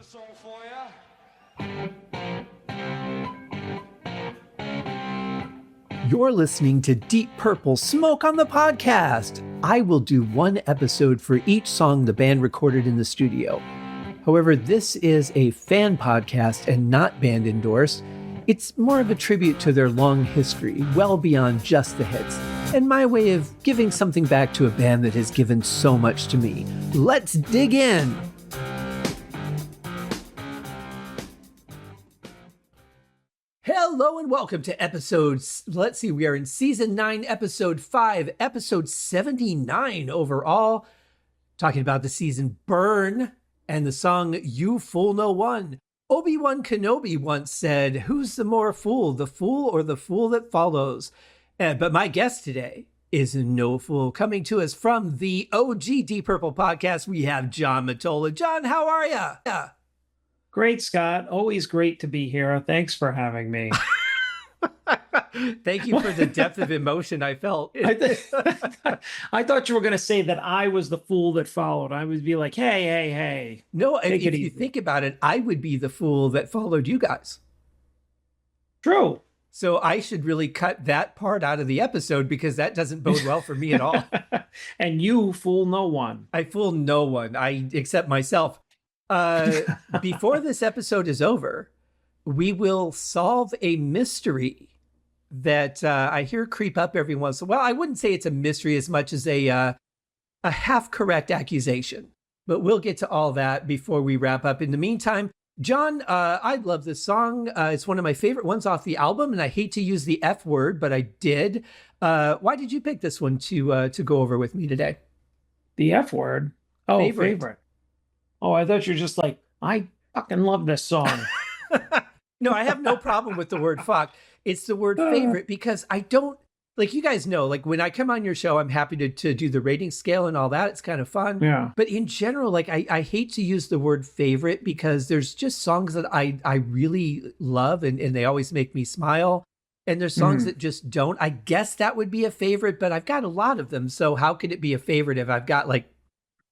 a song for you. You're listening to Deep Purple Smoke on the Podcast. I will do one episode for each song the band recorded in the studio. However, this is a fan podcast and not band endorsed. It's more of a tribute to their long history, well beyond just the hits, and my way of giving something back to a band that has given so much to me. Let's dig in! Hello and welcome to episodes, we are in season 9, episode 5, episode 79 overall, talking about the season Burn and the song You Fool No One. Obi-Wan Kenobi once said, "Who's the more fool, the fool or the fool that follows?" But my guest today is no fool. Coming to us from the OG Deep Purple podcast, we have John Mottola. John, how are you? Great, Scott. Always great to be here. Thanks for having me. Thank you for the depth of emotion I felt. I thought you were going to say that I was the fool that followed. I would be like, hey. No, if you think about it, I would be the fool that followed you guys. True. So I should really cut that part out of the episode because that doesn't bode well for me at all. And you fool no one. I fool no one, except myself. Before this episode is over, we will solve a mystery that I hear creep up every once in a while. I wouldn't say it's a mystery as much as a half-correct accusation, but we'll get to all that before we wrap up. In the meantime, John, I love this song. It's one of my favorite ones off the album, and I hate to use the F word, but I did. Why did you pick this one to go over with me today? The F word? Oh, favorite. Oh, I thought you were just like, I fucking love this song. No, I have no problem with the word fuck. It's the word favorite because I don't, like you guys know, like when I come on your show, I'm happy to do the rating scale and all that. It's kind of fun. Yeah. But in general, like I hate to use the word favorite because there's just songs that I really love and they always make me smile. And there's songs that just don't. I guess that would be a favorite, but I've got a lot of them. So how could it be a favorite if I've got like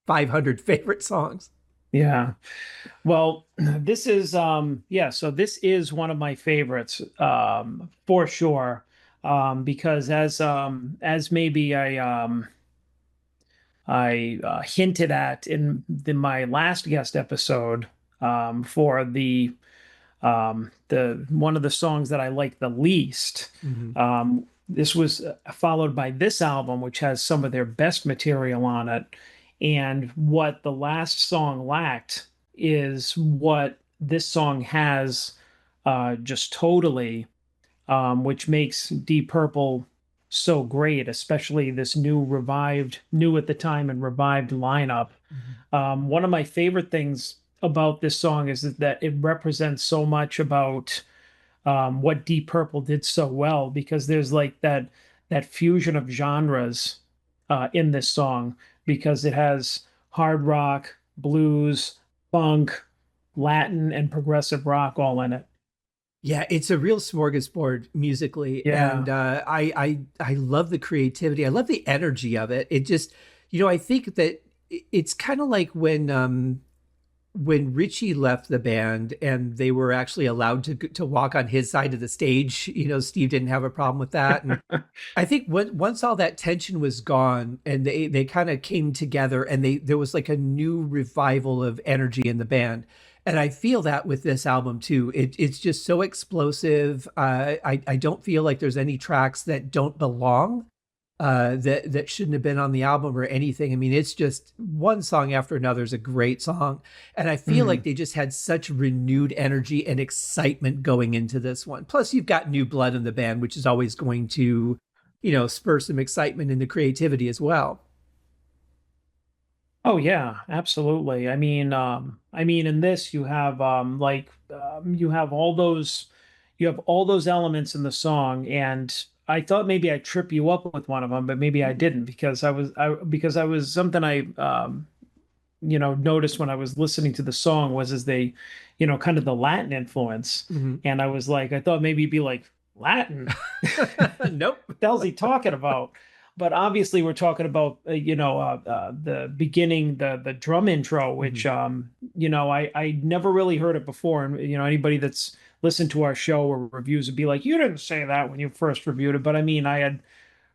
500 favorite songs? Yeah. Well, this is so this is one of my favorites for sure. Because as maybe I hinted at in my last guest episode for the one of the songs that I like the least. This was followed by this album, which has some of their best material on it. And what the last song lacked is what this song has just totally, which makes Deep Purple so great, especially this new at the time and revived lineup. One of my favorite things about this song is that it represents so much about what Deep Purple did so well, because there's like that fusion of genres in this song, because it has hard rock, blues, funk, Latin, and progressive rock all in it. Yeah, it's a real smorgasbord musically. Yeah. And I love the creativity. I love the energy of it. It just, I think that it's kind of like when Richie left the band and they were actually allowed to walk on his side of the stage, Steve didn't have a problem with that. And I think once all that tension was gone and they kind of came together and there was like a new revival of energy in the band. And I feel that with this album too. It's just so explosive. I don't feel like there's any tracks that don't belong. That shouldn't have been on the album or anything. I mean, it's just one song after another is a great song. And I feel like they just had such renewed energy and excitement going into this one. Plus, you've got new blood in the band, which is always going to, spur some excitement and the creativity as well. Oh yeah, absolutely. I mean, in this you have you have all those elements in the song, and I thought maybe I'd trip you up with one of them, but maybe I didn't, because I was something I noticed when I was listening to the song was as they, kind of the Latin influence, and I was like, I thought maybe it'd be like Latin. Nope. What the hell's he talking about? but obviously we're talking about the beginning, the drum intro, which Mhm. I never really heard it before, and anybody that's listened to our show or reviews would be like, you didn't say that when you first reviewed it, but I mean, I had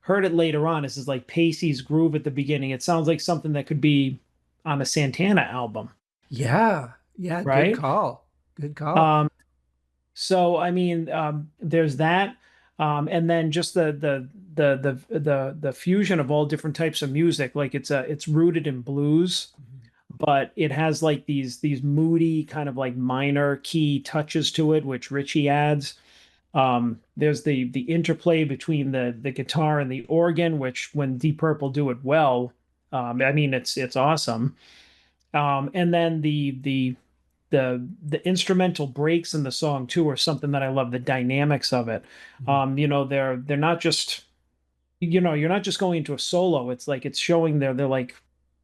heard it later on. This is like Pacey's groove at the beginning. It sounds like something that could be on a Santana album, Yeah. Yeah, good right? call. Good call. Um, So I mean, there's that, and then just the fusion of all different types of music. Like it's rooted in blues, Mhm. but it has like these moody kind of like minor key touches to it, which Richie adds. There's the interplay between the guitar and the organ, which when Deep Purple do it well, I mean it's awesome. And then the instrumental breaks in the song too are something that I love, the dynamics of it. Mhm. They're not just you're not just going into a solo. It's like it's showing they're like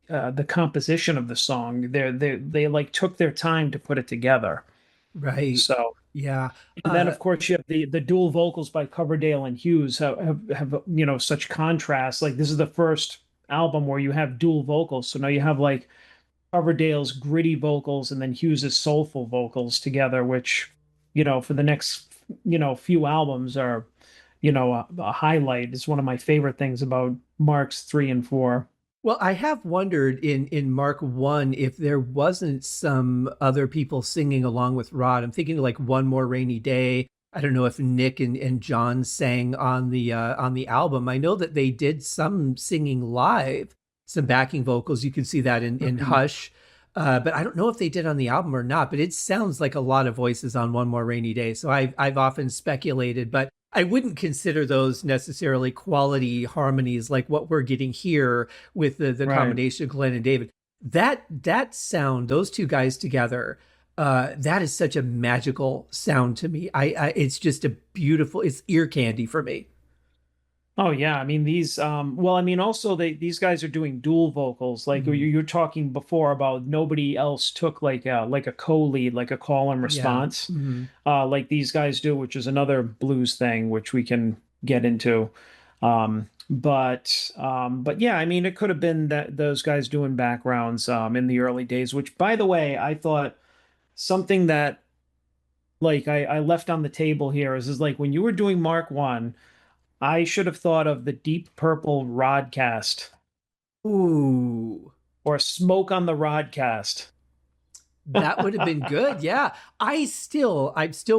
the composition of the song. They like took their time to put it together. Right. So, Yeah. and then Uh of course you have the dual vocals by Coverdale and Hughes have such contrast. Like this is the first album where you have dual vocals. So now you have like Coverdale's gritty vocals and then Hughes's soulful vocals together, which, for the next, few albums are, a highlight. It's one of my favorite things about Mark's 3 and 4. Well, I have wondered in Mark One if there wasn't some other people singing along with Rod. I'm thinking like One More Rainy Day. I don't know if Nick and John sang on the album. I know that they did some singing live, some backing vocals. You can see that in Mhm. Hush. But I don't know if they did on the album or not. But it sounds like a lot of voices on One More Rainy Day. So I've often speculated, but I wouldn't consider those necessarily quality harmonies like what we're getting here with the Right. combination of Glenn and David. That sound, those two guys together, that is such a magical sound to me. I it's just a beautiful, it's ear candy for me. Oh yeah, I mean these well I mean also these guys are doing dual vocals like Mm, you're talking before about nobody else took like a co-lead like a call and yeah. response Mm, like these guys do, which is another blues thing which we can get into. But yeah, I mean it could have been that those guys doing backgrounds in the early days, which by the way, I thought something that like I left on the table here is like when you were doing Mark 1, I should have thought of the Deep Purple Rodcast ooh, or Smoke on the Rodcast. that would have been good. Yeah. I'm still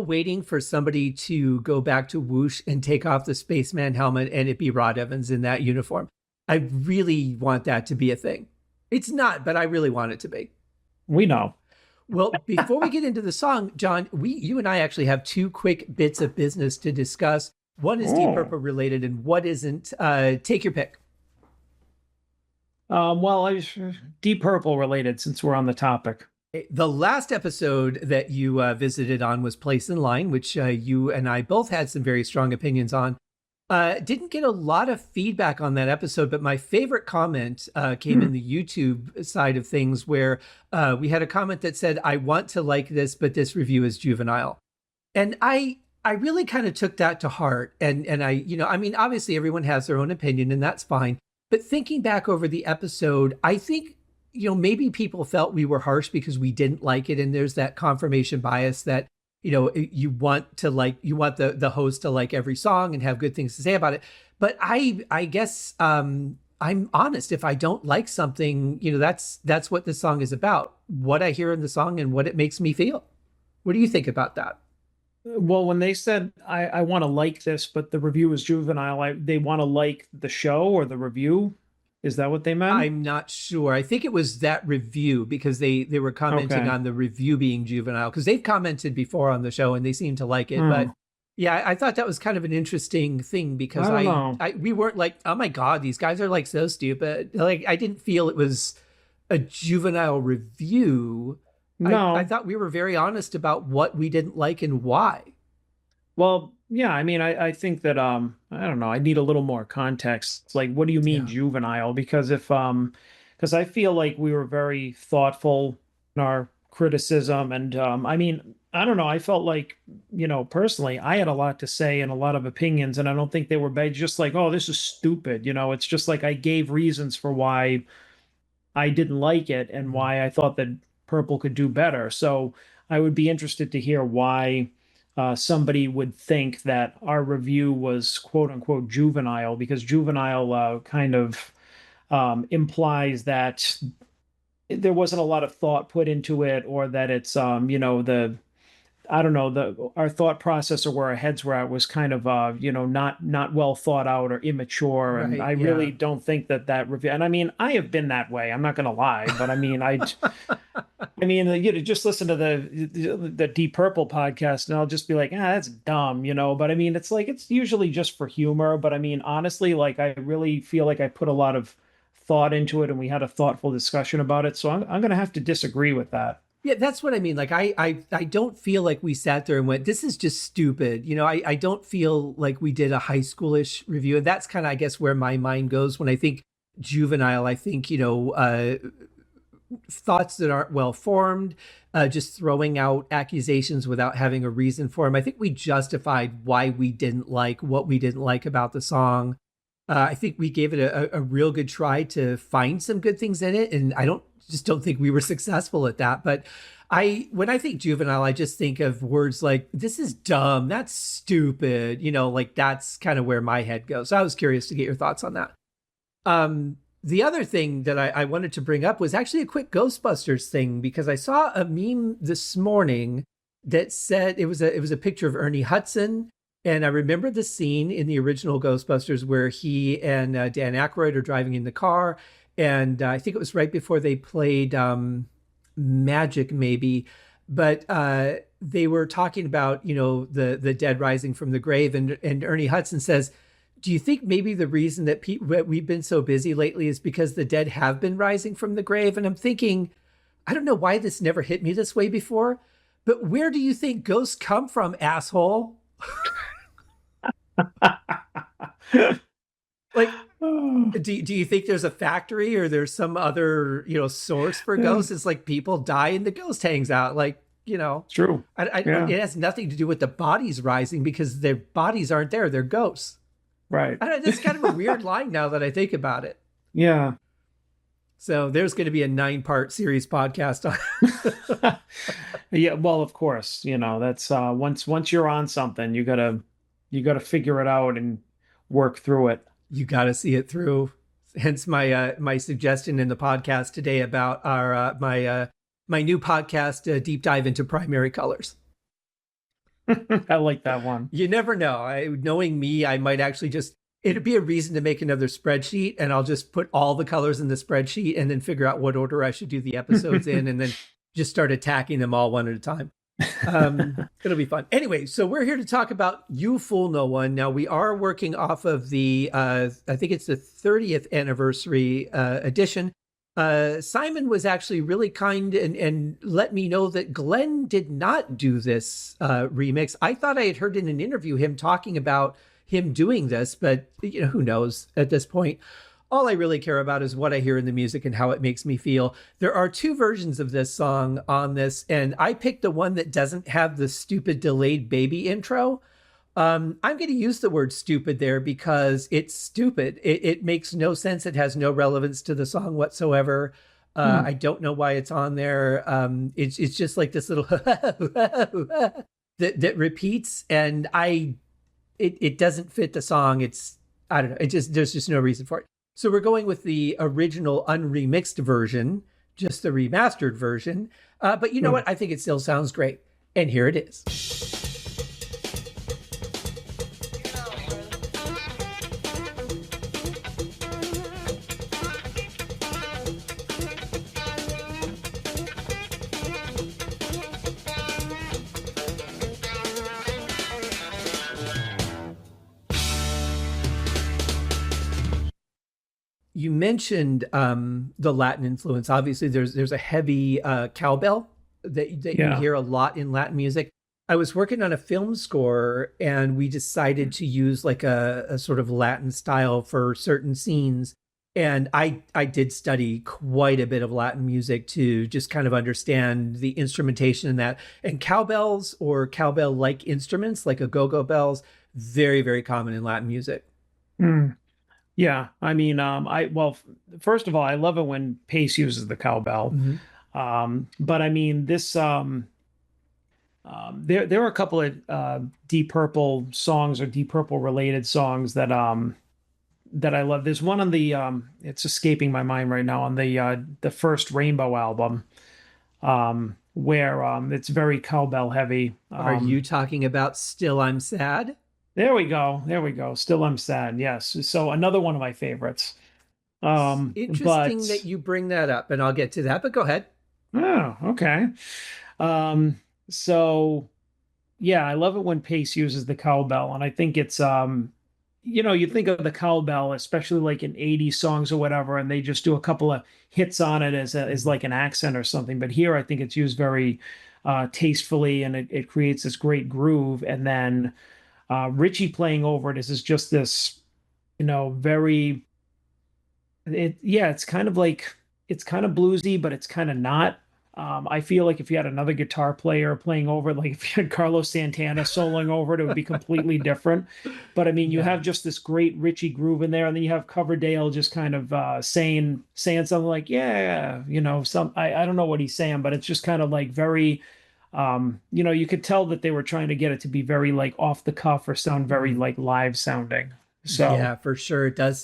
waiting for somebody to go back to Whoosh and take off the spaceman helmet and it be Rod Evans in that uniform. I really want that to be a thing. It's not, but I really want it to be. We know. Well, before we get into the song, John, you and I actually have two quick bits of business to discuss. One is Deep Oh. Purple related, and what isn't. Take your pick. Well, I was Deep Purple related since we're on the topic. The last episode that you visited on was Place in Line, which you and I both had some very strong opinions on. Didn't get a lot of feedback on that episode, but my favorite comment came Hmm. in the YouTube side of things, where we had a comment that said, "I want to like this, but this review is juvenile." And I really kind of took that to heart. And I, I mean, obviously everyone has their own opinion, and that's fine. But thinking back over the episode, I think, maybe people felt we were harsh because we didn't like it, and there's that confirmation bias that, you want the host to like every song and have good things to say about it. But I guess I'm honest. If I don't like something, that's what the song is about. What I hear in the song and what it makes me feel. What do you think about that? Well, when they said I want to like this, but the review is juvenile, they want to like the show or the review. Is that what they meant? I'm not sure. I think it was that review because they were commenting Okay. on the review being juvenile because they've commented before on the show and they seem to like it. But Hmm. yeah, I thought that was kind of an interesting thing because I don't know. we weren't like, oh my God, these guys are like so stupid. Like I didn't feel it was a juvenile review. I No. thought we were very honest about what we didn't like and why. Well, yeah, I mean, I think that I don't know, I need a little more context. It's like, what do you mean Yeah. juvenile? Because I feel like we were very thoughtful in our criticism, and I mean, I don't know. I felt like, personally, I had a lot to say and a lot of opinions, and I don't think they were bad. Just like, oh, this is stupid. It's just like I gave reasons for why I didn't like it and Mhm. why I thought that Purple could do better. So I would be interested to hear why somebody would think that our review was quote unquote juvenile, because juvenile kind of implies that there wasn't a lot of thought put into it, or that it's the I don't know, the our thought process or where our heads were at was kind of not well thought out or immature. And Right. I really Yeah. don't think that review. And I mean, I have been that way. I'm not going to lie, but I mean, just listen to the Deep Purple podcast, and I'll just be like, that's dumb. But I mean, it's like it's usually just for humor. But I mean, honestly, like I really feel like I put a lot of thought into it, and we had a thoughtful discussion about it. So I'm going to have to disagree with that. Yeah, that's what I mean. Like I don't feel like we sat there and went, this is just stupid. I don't feel like we did a high schoolish review. And that's kind of, I guess, where my mind goes when I think juvenile. I think, thoughts that aren't well formed, just throwing out accusations without having a reason for them. I think we justified why we didn't like what we didn't like about the song. I think we gave it a real good try to find some good things in it, and I don't think we were successful at that. But when I think juvenile, I just think of words like "this is dumb," "that's stupid," like that's kind of where my head goes. So I was curious to get your thoughts on that. The other thing that I wanted to bring up was actually a quick Ghostbusters thing, because I saw a meme this morning that said it was a picture of Ernie Hudson, and I remember the scene in the original Ghostbusters where he and Dan Aykroyd are driving in the car, and I think it was right before they played Magic, maybe, but they were talking about the dead rising from the grave, and Ernie Hudson says, do you think maybe the reason that we've been so busy lately is because the dead have been rising from the grave? And I'm thinking, I don't know why this never hit me this way before, but where do you think ghosts come from, asshole? Like, do you think there's a factory or there's some other source for Yeah, ghosts? It's like people die and the ghost hangs out. Like, true. Yeah, it has nothing to do with the bodies rising because their bodies aren't there. They're ghosts. right. I don't know. That's kind of a weird line now that I think about it. Yeah. So there's going to be a 9-part series podcast on. Yeah, well, of course, that's once you're on something, you gotta figure it out and work through it. You got to see it through. Hence my suggestion in the podcast today about our my new podcast, deep dive into primary colors. I like that one. You never know. Knowing me, I might actually just, it'd be a reason to make another spreadsheet, and I'll just put all the colors in the spreadsheet and then figure out what order I should do the episodes in, and then just start attacking them all one at a time. It'll be fun. Anyway, so we're here to talk about You Fool No One. Now, we are working off of the, I think it's the 30th anniversary edition. Simon was actually really kind and let me know that Glenn did not do this remix. I thought I had heard in an interview him talking about him doing this, but who knows at this point. All I really care about is what I hear in the music and how it makes me feel. There are 2 versions of this song on this, and I picked the one that doesn't have the stupid delayed baby intro. I'm going to use the word stupid there because it's stupid. It makes no sense. It has no relevance to the song whatsoever. Hmm. I don't know why it's on there. It's just like this little that repeats, and it doesn't fit the song. I don't know. There's just no reason for it. So we're going with the original unremixed version, just the remastered version. But you know Good. what? I think it still sounds great. And here it is. You mentioned the Latin influence. Obviously, there's a heavy cowbell that you Yeah. hear a lot in Latin music. I was working on a film score, and we decided to use like a sort of Latin style for certain scenes. And I did study quite a bit of Latin music to just kind of understand the instrumentation in that. And cowbells or cowbell like instruments, like a go-go bells, very, very common in Latin music. Mm, yeah, I mean, first of all, I love it when Pace uses the cowbell. Mm-hmm. But I mean, there are a couple of Deep Purple songs or Deep Purple related songs that I love. There's one on the it's escaping my mind right now on the first Rainbow album, where it's very cowbell heavy. Are you talking about Still I'm Sad? There we go. There we go. Still I'm sad. Yes. So another one of my favorites. Interesting But that you bring that up, and I'll get to that, but go ahead. oh, okay. Um, so yeah, I love it when Pace uses the cowbell, and I think it's you think of the cowbell, especially like in 80s songs or whatever, and they just do a couple of hits on it as Mhm. like an accent or something. But here I think it's used very tastefully, and it creates this great groove. And then Richie playing over it is just this, very it's kind of like it's kind of bluesy, but it's kind of not. I feel like if you had another guitar player playing over it, like if you had Carlos Santana soloing over it, it would be completely different. But I mean, you Yeah. have just this great Richie groove in there, and then you have Coverdale just kind of saying something like, "Yeah, I don't know what he's saying, but it's just kind of like very, you could tell that they were trying to get it to be very like off the cuff or sound very Mhm. like live sounding. So Yeah, for sure. It does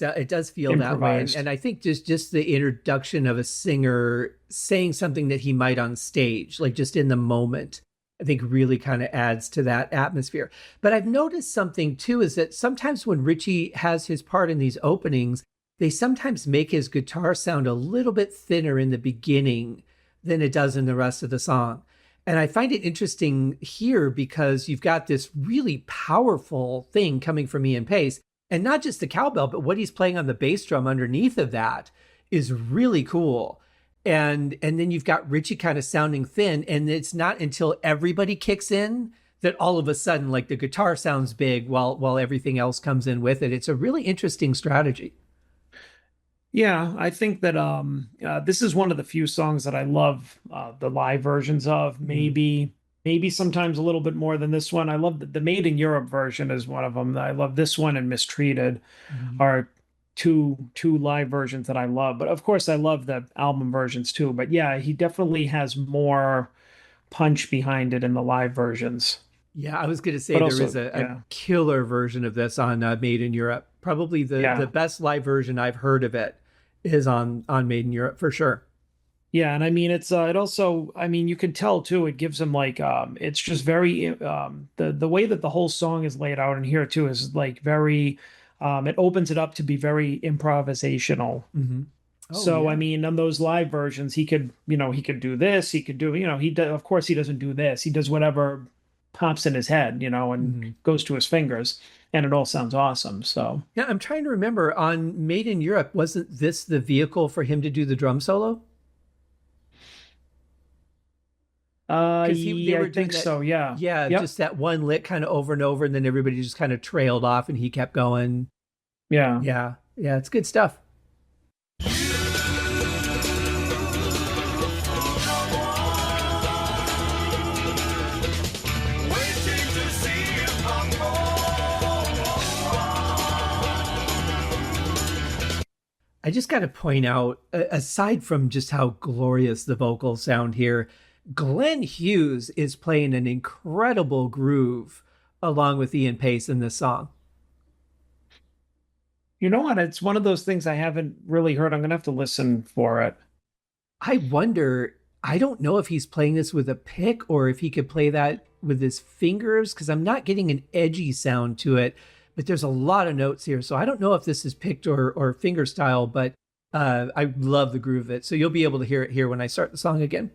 feel that way. And improvised. I think just the introduction of a singer saying something that he might on stage, like just in the moment, I think really kind of adds to that atmosphere. But I've noticed something too is that sometimes when Richie has his part in these openings, they sometimes make his guitar sound a little bit thinner in the beginning than it does in the rest of the song. And I find it interesting here because you've got this really powerful thing coming from Ian Pace, and not just the cowbell, but what he's playing on the bass drum underneath of that is really cool. And then you've got Richie kind of sounding thin, and it's not until everybody kicks in that all of a sudden, like, the guitar sounds big while everything else comes in with it. It's a really interesting strategy. Yeah, I think that this is one of the few songs that I love the live versions of. Mm-hmm. Maybe sometimes a little bit more than this one. I love the Made in Europe version is one of them. I love this one and Mistreated Mm-hmm. are two live versions that I love. But of course, I love the album versions too. But yeah, he definitely has more punch behind it in the live versions. Yeah, I was going to say But there is also, a yeah, killer version of this on Made in Europe. Probably the yeah. best live version I've heard of it is on Made in Europe for sure. Yeah, and I mean it also I mean you can tell too it gives him like it's just very the way that the whole song is laid out in here too is like very it opens it up to be very improvisational. Mm-hmm. Oh So I yeah. mean on those live versions he could do this, he could do he does of course he doesn't do this. He does whatever pops in his head, and Mm-hmm. goes to his fingers and it all sounds awesome. So Yeah, I'm trying to remember on Made in Europe, wasn't this the vehicle for him to do the drum solo? Because they yeah, I were doing think that, so. Yeah. yeah, Yep. just that one lick kind of over and over, and then everybody just kind of trailed off and he kept going. Yeah. Yeah, yeah, it's good stuff. I just got to point out, aside from just how glorious the vocals sound here, Glenn Hughes is playing an incredible groove along with Ian Pace in this song. You know what? It's one of those things I haven't really heard. I'm gonna have to listen for it. I wonder, I don't know if he's playing this with a pick or if he could play that with his fingers because I'm not getting an edgy sound to it, but there's a lot of notes here. So I don't know if this is picked or finger style, but I love the groove of it. So you'll be able to hear it here when I start the song again.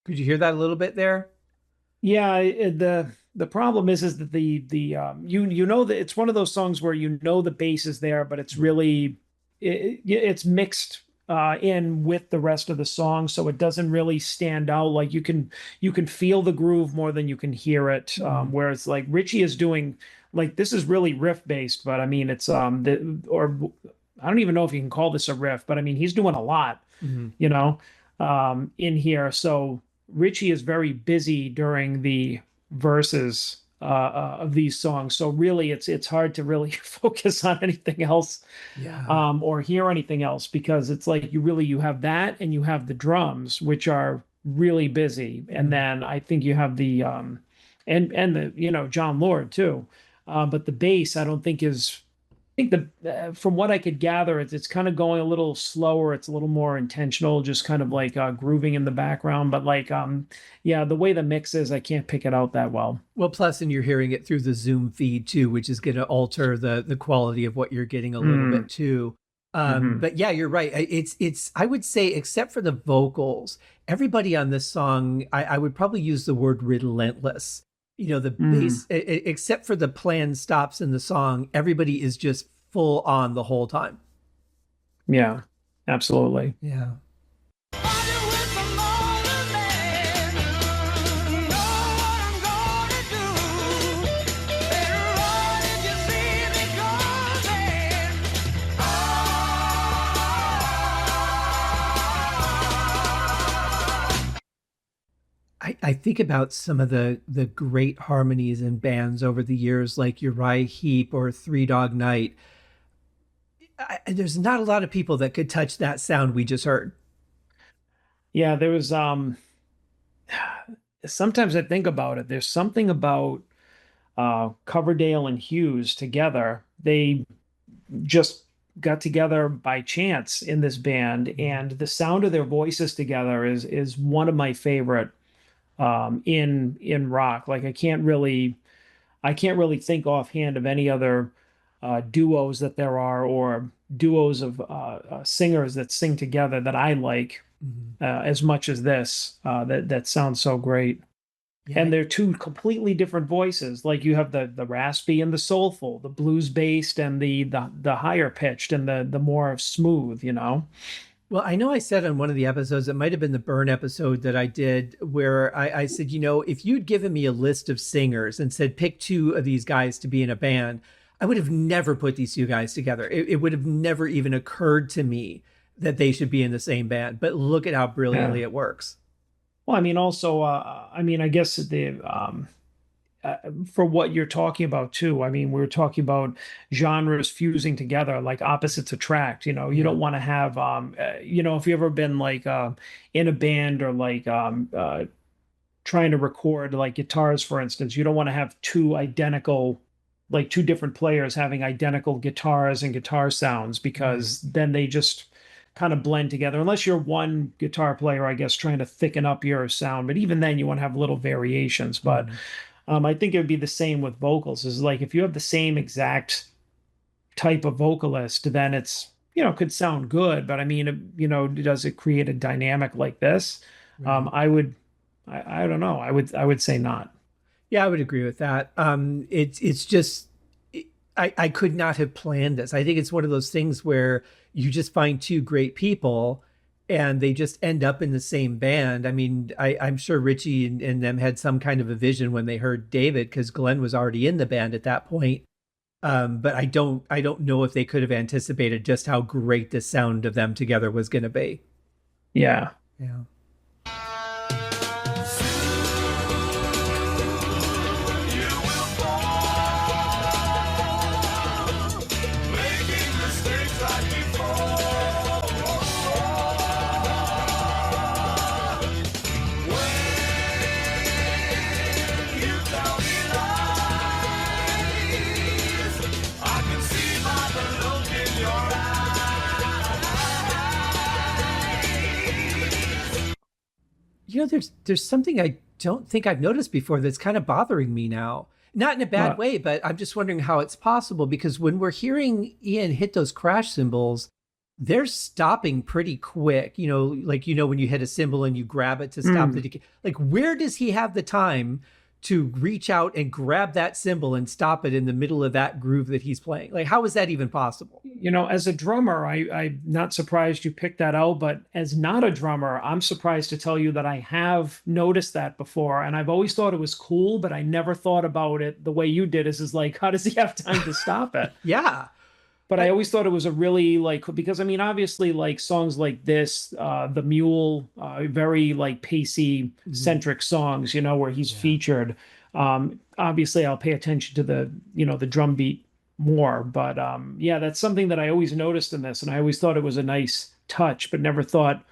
Could you hear that a little bit there? Yeah, the problem is that the you know that it's one of those songs where the bass is there, but it's really it's mixed in with the rest of the song, so it doesn't really stand out. Like you can feel the groove more than you can hear it. Mm-hmm. Whereas like Richie is doing like this is really riff based, but I mean it's or I don't even know if you can call this a riff, but I mean he's doing a lot, Mm-hmm. you know, in here. So Richie is very busy during the verses of these songs. So really, it's hard to really focus on anything else Yeah. or hear anything else because it's like you have that and you have the drums, which are really busy, and Mm-hmm. then I think you have the and the John Lord too, but the bass I don't think is. I think from what I could gather, it's kind of going a little slower. It's a little more intentional, just kind of like grooving in the background. But like, yeah, the way the mix is, I can't pick it out that well. Well, plus, and you're hearing it through the Zoom feed too, which is going to alter the quality of what you're getting a little bit Mm, too. hmm But yeah, you're right. It's I would say, except for the vocals, everybody on this song, I would probably use the word relentless. The mm, bass, except for the planned stops in the song, everybody is just full on the whole time. yeah, absolutely. Yeah. I think about some of the great harmonies in bands over the years, like Uriah Heep or Three Dog Night. There's not a lot of people that could touch that sound we just heard. Yeah, there was sometimes I think about it. There's something about Coverdale and Hughes together. They just got together by chance in this band, Mhm. and the sound of their voices together is one of my favorite in rock. Like I can't really think offhand of any other duos that there are or duos of singers that sing together that I like Mhm. as much as this. That sounds so great. Yeah, And they're two completely different voices. Like you have the raspy and the soulful, the blues based and the higher pitched and the more smooth. well, I know I said on one of the episodes, it might have been the Burn episode that I did, where I said, if you'd given me a list of singers and said, pick two of these guys to be in a band, I would have never put these two guys together. It would have never even occurred to me that they should be in the same band. But look at how Yeah. brilliantly it works. Well, I mean, also, I mean, I guess uh, for what you're talking about too. I mean, we're talking about genres fusing together, like opposites attract. You Yeah. don't want to have, if you've ever been like in a band or like trying to record like guitars, for instance, you don't want to have like two different players having identical guitars and guitar sounds Right. because then they just kind of blend together. Unless you're one guitar player, I guess, trying to thicken up your sound. But even then, you want to have little variations. But Mhm. I think it would be the same with vocals. Is like if you have the same exact type of vocalist, then it's could sound good. But I mean, does it create a dynamic like this? Right. I would, I don't know. I would say not. Yeah, I would agree with that. It's just I could not have planned this. I think it's one of those things where you just find two great people and they just end up in the same band. I mean, I'm sure Richie and them had some kind of a vision when they heard David because Glenn was already in the band at that point. But I don't know if they could have anticipated just how great the sound of them together was going to be. Yeah. Yeah. There's something I don't think I've noticed before that's kind of bothering me now. Not in a bad What? way, but I'm just wondering how it's possible because when we're hearing Ian hit those crash cymbals, they're stopping pretty quick. Like when you hit a cymbal and you grab it to stop the Mm. decay. Like where does he have the time to reach out and grab that cymbal and stop it in the middle of that groove that he's playing? Like, how is that even possible? As a drummer, I'm not surprised you picked that out, but as not a drummer, I'm surprised to tell you that I have noticed that before. And I've always thought it was cool, but I never thought about it the way you did, is like, how does he have time to stop it? Yeah. But I I, always thought it was a really like, because I mean, obviously, like songs like this, the Mule, very like pacey mhm. centric songs, where he's Yeah. featured. Obviously, I'll pay attention to the drum beat more. But yeah, that's something that I always noticed in this, and I always thought it was a nice touch, but never thought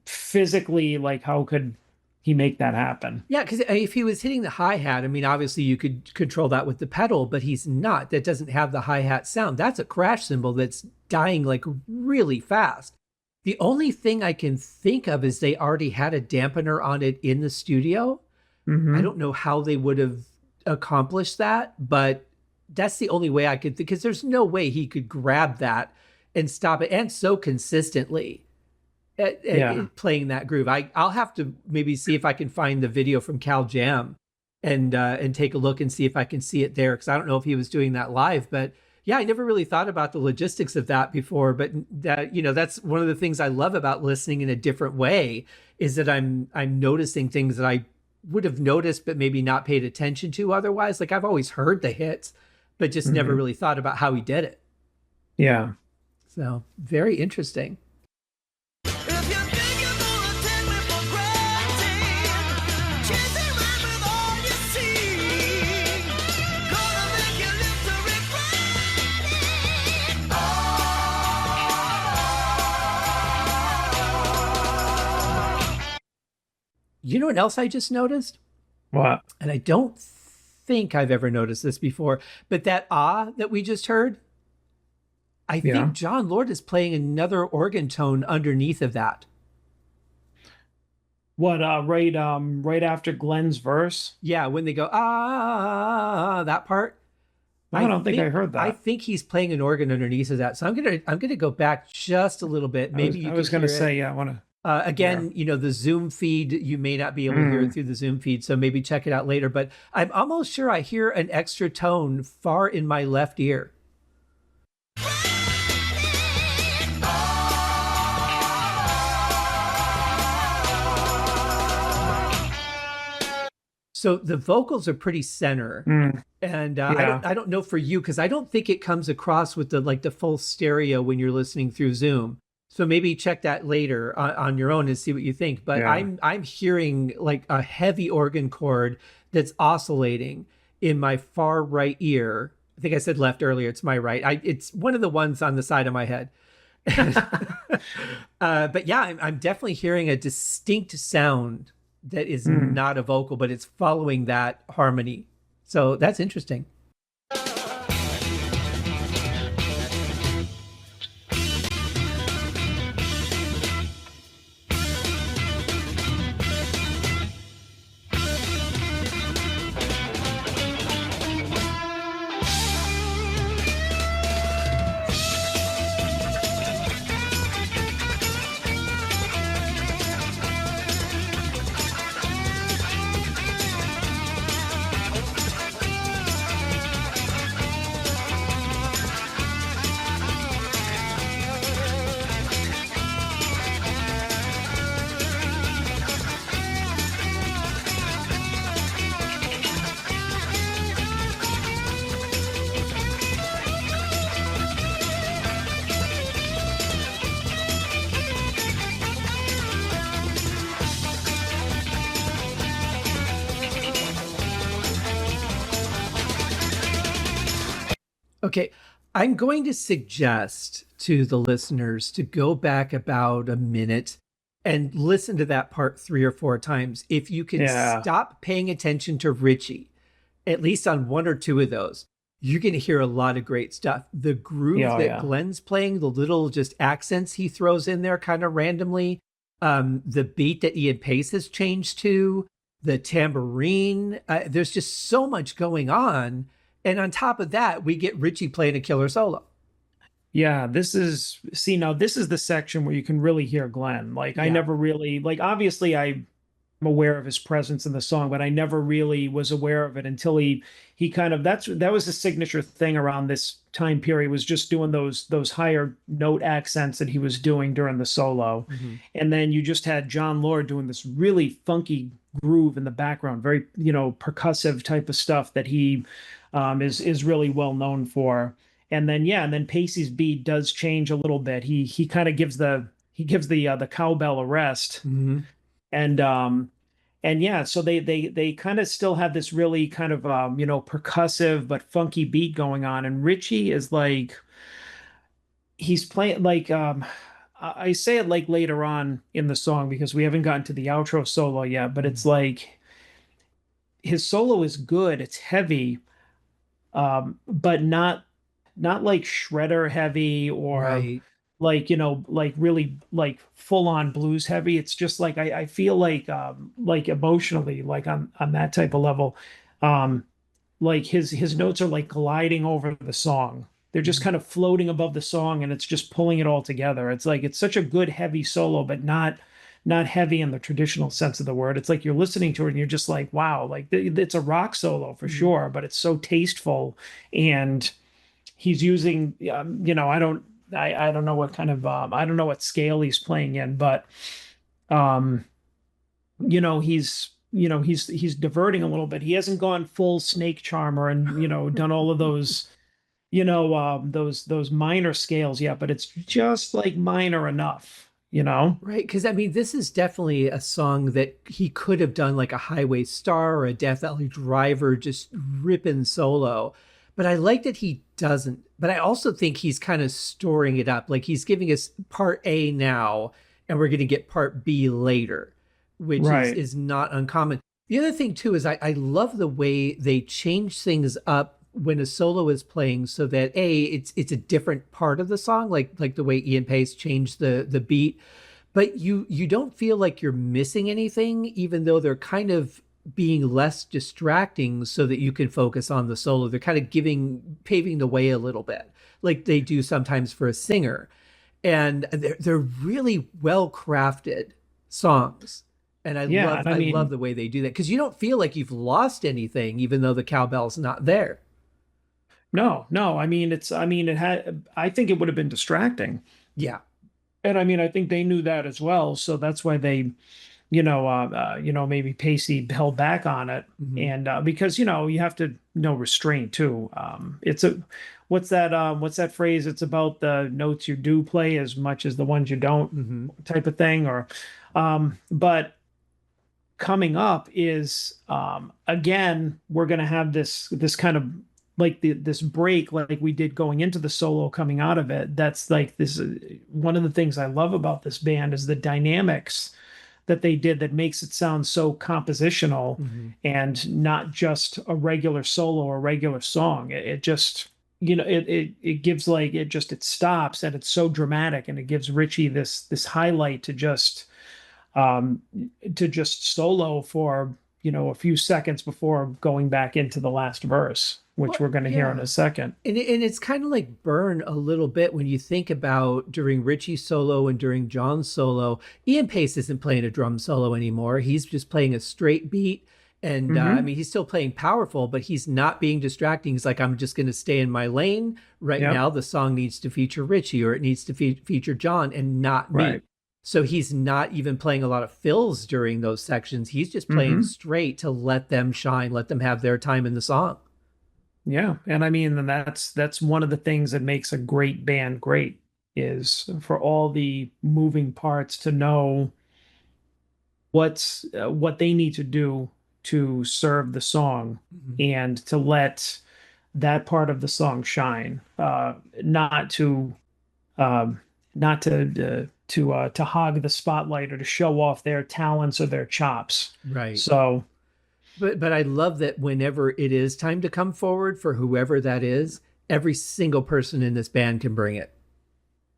physically like how could he make that happen? Yeah, because if he was hitting the hi hat, I mean, obviously you could control that with the pedal, but he's not. That doesn't have the hi hat sound. That's a crash cymbal that's dying like really fast. The only thing I can think of is they already had a dampener on it in the studio. I Hmm. don't know how they would have accomplished that, but that's the only way I could think, because there's no way he could grab that and stop it, and so consistently Yeah. playing that groove. I'll have to maybe see if I can find the video from Cal Jam and take a look and see if I can see it there, because I don't know if he was doing that live. But yeah, I never really thought about the logistics of that before. But that's one of the things I love about listening in a different way, is that I'm noticing things that I would have noticed but maybe not paid attention to otherwise. Like, I've always heard the hits, but just never Hmm. really thought about how he did it. Yeah. So very interesting. If you think you're gonna take me for granted, chasing around with all you see, gonna make you live to regret it. You know what else I just noticed? What? And I don't think I've ever noticed this before, but that ah that we just heard, I think Yeah. John Lord is playing another organ tone underneath of that. What, right after Glenn's verse? Yeah, when they go that part, I don't think I heard I that. think he's playing an organ underneath of that. So I'm gonna go back just a little bit. I was Maybe you I could was gonna hear it. say, yeah, I want to Again, hear. the Zoom feed, you may not be able to hear it Mm. through the Zoom feed, so maybe check it out later. But I'm almost sure I hear an extra tone far in my left ear. So the vocals are pretty center, Mm. and I don't Yeah. I don't know for you, because I don't think it comes across with the full stereo when you're listening through Zoom. So maybe check that later on your own and see what you think. But Yeah. I'm hearing like a heavy organ chord that's oscillating in my far right ear. I think I said left earlier. It's my right. It's one of the ones on the side of my head. But yeah, I'm definitely hearing a distinct sound that is Mm. not a vocal, but it's following that harmony. So that's interesting. Okay, I'm going to suggest to the listeners to go back about a minute and listen to that part 3 or 4 times. If you can Yeah. stop paying attention to Richie, at least on 1 or 2 of those, you're going to hear a lot of great stuff. The groove Yeah. Oh, that yeah. Glenn's playing, the little just accents he throws in there kind of randomly, the beat that Ian Pace has changed to, the tambourine. There's just so much going on. And on top of that, we get Richie playing a killer solo. Yeah, now this is the section where you can really hear Glenn. Like I Yeah. never really, like obviously aware of his presence in the song, but I never really was aware of it until he kind of that was a signature thing around this time period, was just doing those higher note accents that he was doing during the solo. Mhm. And then you just had John Lord doing this really funky groove in the background, very, percussive type of stuff that he is really well known for. And then yeah, and then Pacey's beat does change a little bit. He kind of gives the cowbell a rest. Mhm. And yeah, so they kind of still have this really kind of percussive but funky beat going on. And Richie is like, he's playing like, I say it like later on in the song because we haven't gotten to the outro solo yet, but it's Mhm. like his solo is good, it's heavy, but not like shredder heavy or Right. like, like really like full on blues heavy. It's just like I feel like emotionally, like on that type of level, um like his notes are like gliding over the song. They're just Mhm. kind of floating above the song, and it's just pulling it all together. It's like it's such a good heavy solo, but not heavy in the traditional sense of the word. It's like you're listening to it and you're just like, wow, like it's a rock solo for Mhm. sure, but it's so tasteful. And he's using, I don't know what kind of I don't know what scale he's playing in, but um, he's diverting a little bit. He hasn't gone full snake charmer and done all of those those minor scales yet, but it's just like minor enough. Right, because I mean, this is definitely a song that he could have done like a Highway Star or a Death Valley Driver, just ripping solo. But I like that he doesn't. But I also think he's kind of storing it up. Like he's giving us part A now, and we're going to get part B later, which is Right. is not uncommon. The other thing too is I love the way they change things up when a solo is playing so that it's a different part of the song, like the way Ian Pace changed the beat, but you don't feel like you're missing anything, even though they're kind of being less distracting so that you can focus on the solo. They're kind of paving the way a little bit, like they do sometimes for a singer. And they're really well crafted songs. And Yeah, and I I love mean, the way they do that because you don't feel like you've lost anything, even though the cowbell's not there. no, no, it had, I think it would have been distracting. Yeah. And I mean, I think they knew that as well. So that's why they, maybe Pacey held back on it. Hmm. And because, you have to know restraint too. What's that phrase? It's about the notes you do play as much as the ones you don't, Hmm. type of thing. But coming up is again we're going to have this kind of like this break like we did going into the solo coming out of it. That's like this one of the things I love about this band is the dynamics that they did that makes it sound so compositional Hmm. and not just a regular solo or regular song. It just it gives like it stops and it's so dramatic and it gives Richie this highlight um, to just solo for a few seconds before going back into the last verse, which Well, we're going to hear in a yeah. second. And it's kind of like Burn a little bit when you think about during Richie's solo and during John's solo. Ian Pace isn't playing a drum solo anymore. He's just playing a straight beat. And I Hmm. mean, he's still playing powerful, but he's not being distracting. He's like, I'm just going to stay in my lane. Right Yep. now, the song needs to feature Richie or it needs to feature John and not me. Right. So he's not even playing a lot of fills during those sections. He's just playing Hmm. straight to let them shine, let them have their time in the song. Yeah. And I mean, and that's one of the things that makes a great band great is for all the moving parts to know what they need to do to serve the song Mhm. and to let that part of the song shine, not to um, not to hog the spotlight or to show off their talents or their chops. Right. So, But I love that whenever it is time to come forward for whoever that is, every single person in this band can bring it.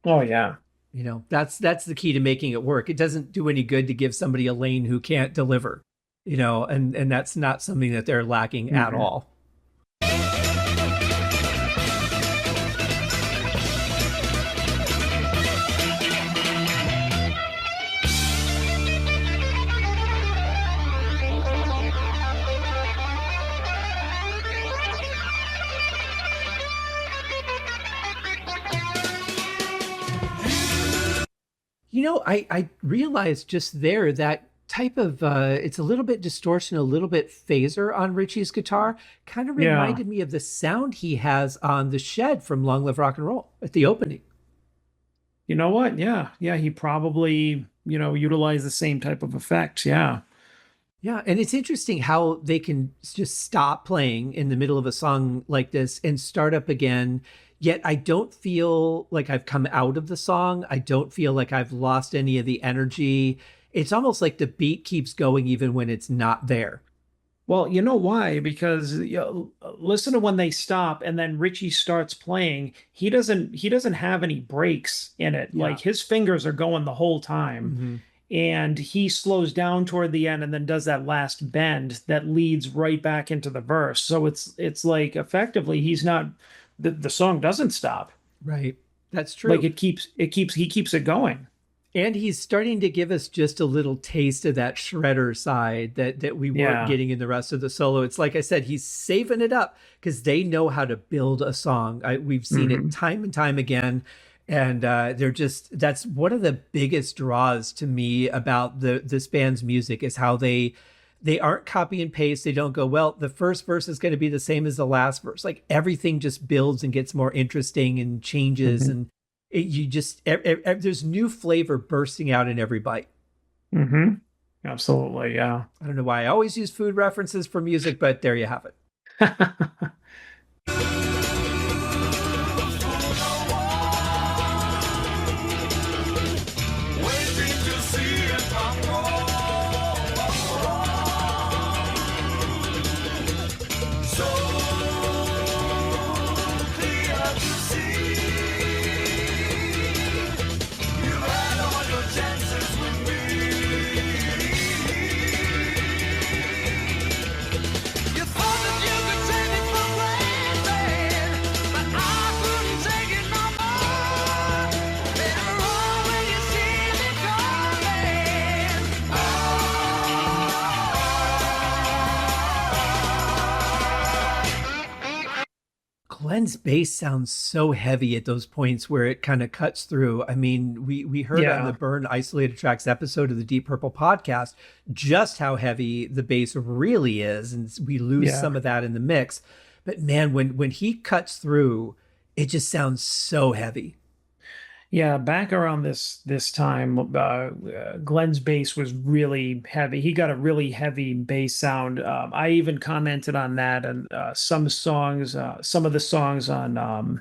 oh yeah. You know, that's the key to making it work. It doesn't do any good to give somebody a lane who can't deliver, you know, and that's not something that they're lacking at Mhm. all. I realized just there that type of it's a little bit distortion, a little bit phaser on Richie's guitar, kind of Yeah. reminded me of the sound he has on The Shed from Long Live Rock and Roll at the opening. You know what? Yeah. Yeah. He probably, utilized the same type of effects. Yeah. Yeah, and it's interesting how they can just stop playing in the middle of a song like this and start up again. Yet I don't feel like I've come out of the song. I don't feel like I've lost any of the energy. It's almost like the beat keeps going even when it's not there. Well, you know why? Because listen to when they stop and then Richie starts playing. He doesn't have any breaks in it. Yeah. Like his fingers are going the whole time. Hmm. And he slows down toward the end and then does that last bend that leads right back into the verse. So it's like effectively he's not the song doesn't stop. Right. That's Like true. he keeps it going. And he's starting to give us just a little taste of that shredder side that we weren't Yeah. getting in the rest of the solo. It's like I said, he's saving it up because they know how to build a song. We've seen it Hmm. time and time again, and they're just that's one of the biggest draws to me about this band's music is how they aren't copy and paste. They don't go, well, the first verse is going to be the same as the last verse. Like everything just builds and gets more interesting and changes Hmm. and you just there's new flavor bursting out in every bite. Hmm. Absolutely. Yeah. I don't know why I always use food references for music, but there you have it. Waiting to see if I'm wrong. So clear to see. You had all your chances with me. You thought that you could take it for granted, but I couldn't take it no more. Later on, when you see me Glenn's bass sounds so heavy at those points where it kind of cuts through. I mean, we heard on the Yeah. Burn Isolated Tracks episode of the Deep Purple podcast just how heavy the bass really is, and we lose Yeah. some of that in the mix. But man, when he cuts through, it just sounds so heavy. Yeah, back around this time, Glenn's bass was really heavy. He got a really heavy bass sound. I even commented on that and some of the songs on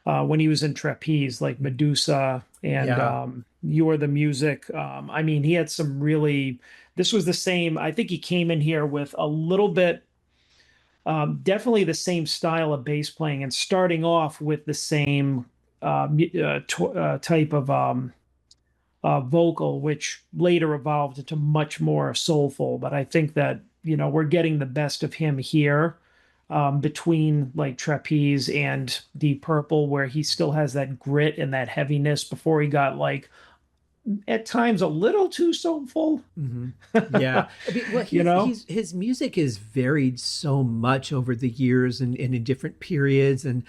when he was in Trapeze, like Medusa and Yeah. You Are the Music. I mean, he had some really. This was the same. I think he came in here with a little bit, definitely the same style of bass playing, and starting off with the same type of vocal, which later evolved into much more soulful. But I think that, we're getting the best of him here between like Trapeze and Deep Purple, where he still has that grit and that heaviness before he got like at times a little too soulful. Hmm. Yeah. I mean, well, You know? he's his music has varied so much over the years and in different periods. And,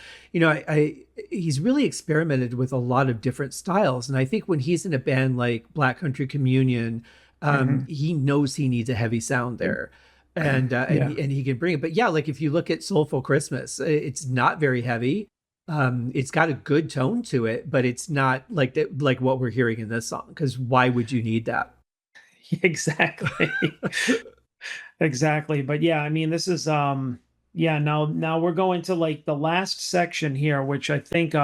he's really experimented with a lot of different styles. And I think when he's in a band like Black Country Communion, Hmm. he knows he needs a heavy sound there. And Yeah. he can bring it. But yeah, like if you look at Soulful Christmas, it's not very heavy. It's got a good tone to it, but it's not like that, like what we're hearing in this song. Because why would you need that? Exactly. Exactly. But yeah, I mean, this is yeah, now we're going to like the last section here, which I think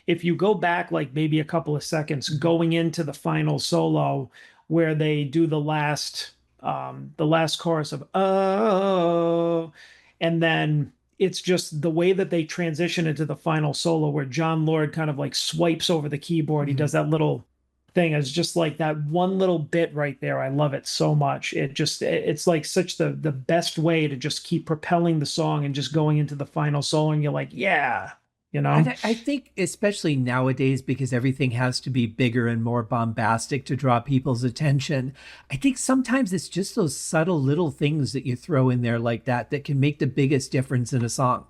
if you go back like maybe a couple of seconds going into the final solo where they do the last chorus of oh, and then it's just the way that they transition into the final solo where John Lord kind of like swipes over the keyboard. He Mhm. does that little thing. It's just like that one little bit right there. I love it so much. It's like such the best way to just keep propelling the song and just going into the final solo and you're like, yeah, you know? I think, especially nowadays, because everything has to be bigger and more bombastic to draw people's attention, I think sometimes it's just those subtle little things that you throw in there like that that can make the biggest difference in a song.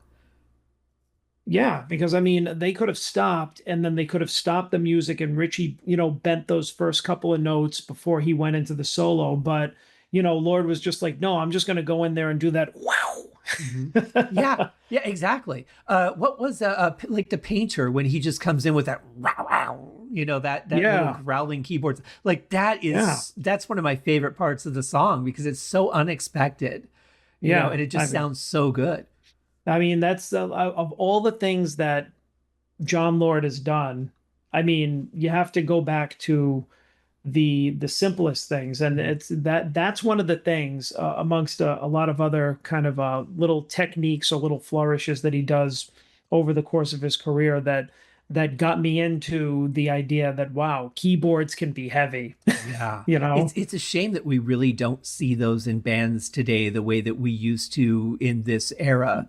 Yeah, because I mean, they could have stopped and then they could have stopped the music and Richie, bent those first couple of notes before he went into the solo. But, Lord was just like, no, I'm just going to go in there and do that. Hmm. Yeah, Wow. yeah, exactly. What was like the painter when he just comes in with that row, row, that little Yeah. growling keyboard, like Yeah. that's one of my favorite parts of the song because it's so unexpected, Yeah. and it just sounds so good. I mean, that's of all the things that John Lord has done. I mean, you have to go back to the simplest things, and Mhm. that's one of the things amongst a lot of other kind of little techniques or little flourishes that he does over the course of his career that got me into the idea that wow, keyboards can be heavy, Yeah. you It's know? it's a shame that we really don't see those in bands today the way that we used to in this era.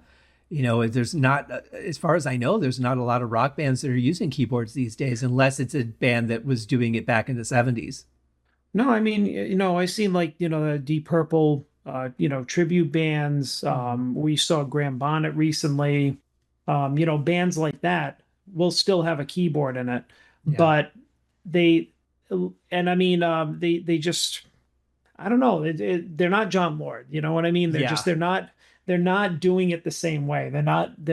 There's not, as far as I know, there's not a lot of rock bands that are using keyboards these days, unless it's a band that was doing it back in the 70s. No, I mean, I seen like, the Deep Purple, tribute bands. Mhm. We saw Graham Bonnet recently. Bands like that will still have a keyboard in it, Yeah. but they, and I mean, they just, I don't know. They're not John Lord. You know what I mean? Yeah. They're not doing it the same way. They're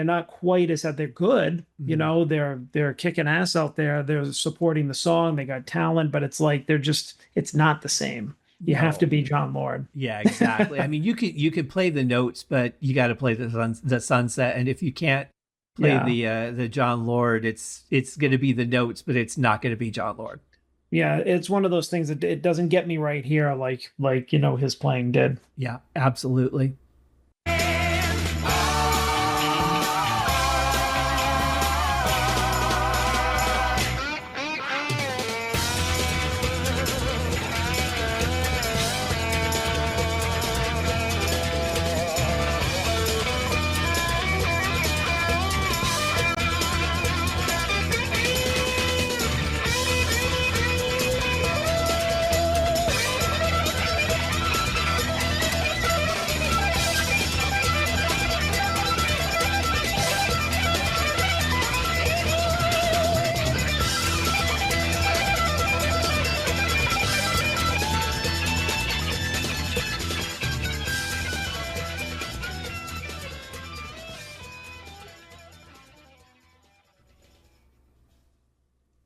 not quite as they're good. Mhm. They're kicking ass out there. They're supporting the song. They got talent, but it's like it's not the same. You have to No. be John Lord. Yeah, exactly. I mean, you could play the notes, but you got to play the sunset. And if you can't play Yeah. the John Lord, it's going to be the notes, but it's not going to be John Lord. Yeah, it's one of those things that it doesn't get me right here like his playing did. Yeah, absolutely.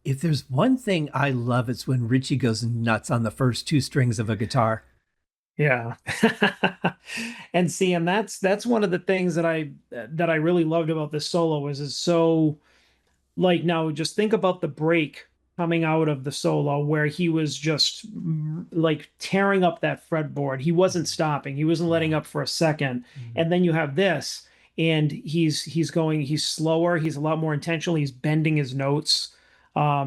If there's one thing I love, it's when Richie goes nuts on the first two strings of a guitar. Yeah. And see, and that's one of the things that I really loved about this solo is so like now just think about the break coming out of the solo where he was just like tearing up that fretboard. He wasn't stopping. He wasn't letting Yeah. up for a second. Mhm. And then you have this and he's slower, he's a lot more intentional, he's bending his notes.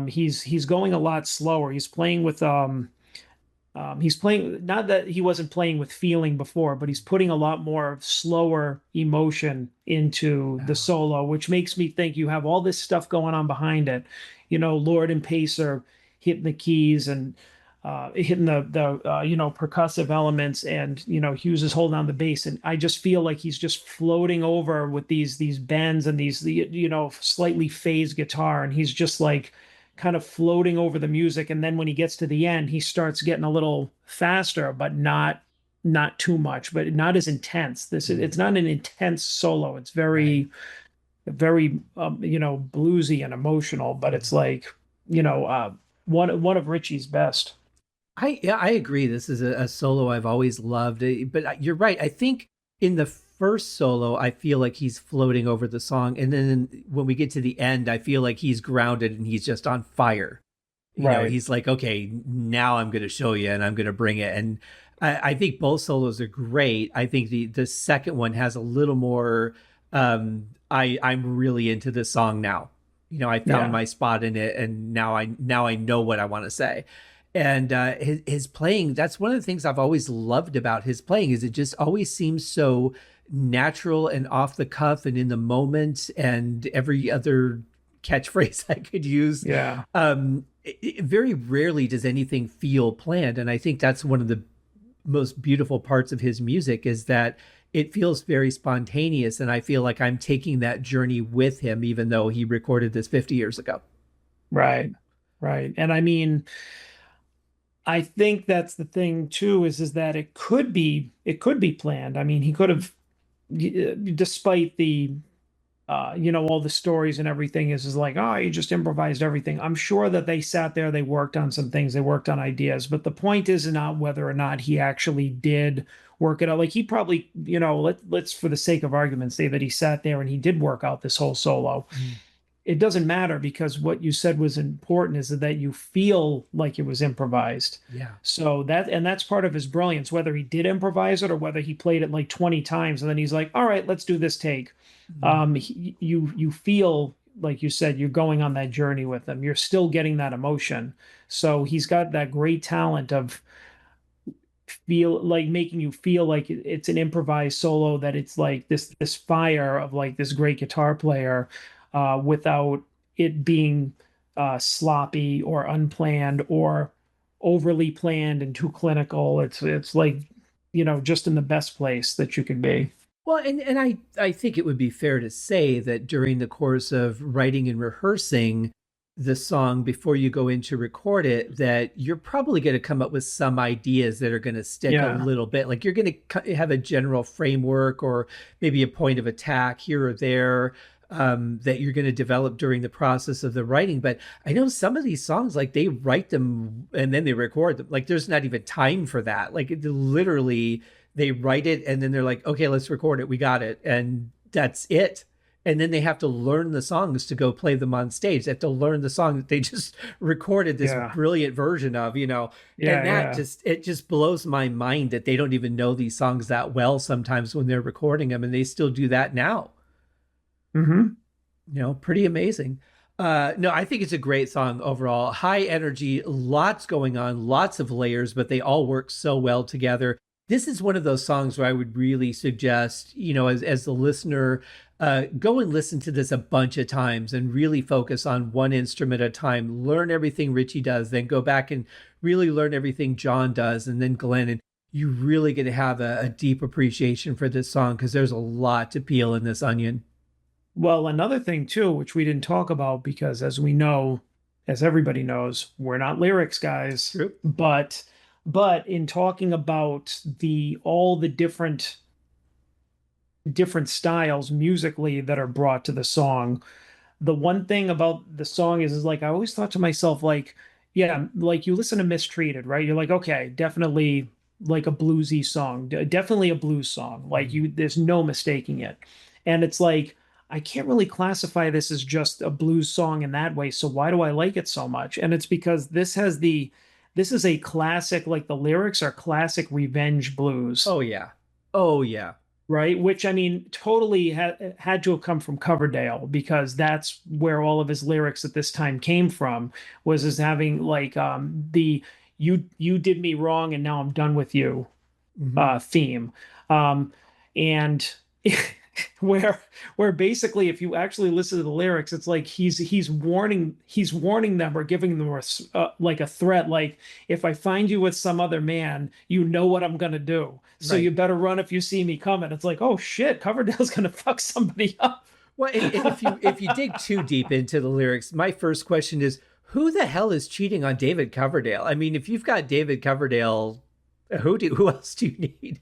He's going a lot slower. He's playing, not that he wasn't playing with feeling before, but he's putting a lot more slower emotion into the Yeah. solo, which makes me think you have all this stuff going on behind it. Lord and Pacer hitting the keys and hitting the percussive elements, and Hughes is holding on the bass, and I just feel like he's just floating over with these bends and these slightly phased guitar, and he's just like kind of floating over the music. And then when he gets to the end, he starts getting a little faster, but not too much, but not as intense. Mhm. It's not an intense solo. It's Right. very bluesy and emotional, but it's Mhm. like, one of Richie's best. Yeah, I agree. This is a solo I've always loved. But you're right. I think in the first solo, I feel like he's floating over the song, and then when we get to the end, I feel like he's grounded and he's just on fire. Right. He's like, okay, now I'm going to show you, and I'm going to bring it. And I think both solos are great. I think the second one has a little more. I'm really into this song now. I found Yeah. my spot in it, and now I know what I want to say. And his playing, that's one of the things I've always loved about his playing, is it just always seems so natural and off the cuff and in the moment, and every other catchphrase I could use. Yeah. Very rarely does anything feel planned, and I think that's most beautiful parts of his music is that it feels very spontaneous, and I feel like I'm taking that journey with him, even though he recorded this 50 years ago. Right. Right. And I mean, I think that's the thing too, is that it could be planned. I mean, he could have, despite the all the stories and everything is like, oh, he just improvised everything. I'm sure that they sat there, they worked on some things, they worked on ideas, but the point is not whether or not he actually did work it out. Like he probably, let's for the sake of argument say that he sat there and he did work out this whole solo. Mm. It doesn't matter because what you said was important is that you feel like it was improvised. Yeah. So that's part of his brilliance, whether he did improvise it or whether he played it like 20 times and then he's like, all right, let's do this take. Mm. You feel like you said you're going on that journey with him. You're still getting that emotion. So he's got that great talent of feel like making you feel like it's an improvised solo, that it's like this fire of like this great guitar player without it being sloppy or unplanned or overly planned and too clinical. It's like, just in the best place that you could be. Well, and I think it would be fair to say that during the course of writing and rehearsing the song before you go in to record it, that you're probably going to come up with some ideas that are going to stick a Yeah. little bit. Like you're going to have a general framework or maybe a point of attack here or there, that you're going to develop during the process of the writing. But I know some of these songs, like they write them and then they record them. Like there's not even time for that. Like literally they write it and then they're like, okay, let's record it. We got it. And that's it. And then they have to learn the songs to go play them on stage. They have to learn the song that they just recorded this Yeah. brilliant version of, Yeah. and that Yeah. just, it just blows my mind that they don't even know these songs that well sometimes when they're recording them, and they still do that now. Hmm. Pretty amazing. No, I think it's a great song overall. High energy, lots going on, lots of layers, but they all work so well together. This is one of those songs where I would really suggest, as the listener, go and listen to this a bunch of times and really focus on one instrument at a time. Learn everything Richie does, then go back and really learn everything John does, and then Glenn. And you're really going to have a deep appreciation for this song because there's a lot to peel in this onion. Well, another thing too, which we didn't talk about because as we know, as everybody knows, we're not lyrics guys, True. but in talking about the all the different styles musically that are brought to the song, the one thing about the song is like I always thought to myself, like, yeah, like you listen to Mistreated, right? You're like, okay, definitely like a bluesy song, definitely a blues song. Like Mhm. there's no mistaking it. And it's like, I can't really classify this as just a blues song in that way. So why do I like it so much? And it's because this is a classic, like the lyrics are classic revenge blues, Oh, yeah. Oh, yeah. right? Which I mean, totally had to have come from Coverdale because that's where all of his lyrics at this time came from. Was as having like the you did me wrong and now I'm done with you Hmm. theme, and where where basically if you actually listen to the lyrics, it's like he's warning them or giving them like a threat, like if I find you with some other man, you know what I'm gonna do. So you Right. better run if you see me coming. It's like, oh shit, Coverdale's gonna fuck somebody up. Well, and if you dig too deep into the lyrics, my first question is, who the hell is cheating on David Coverdale? I mean, if you've got David Coverdale, who else do you need?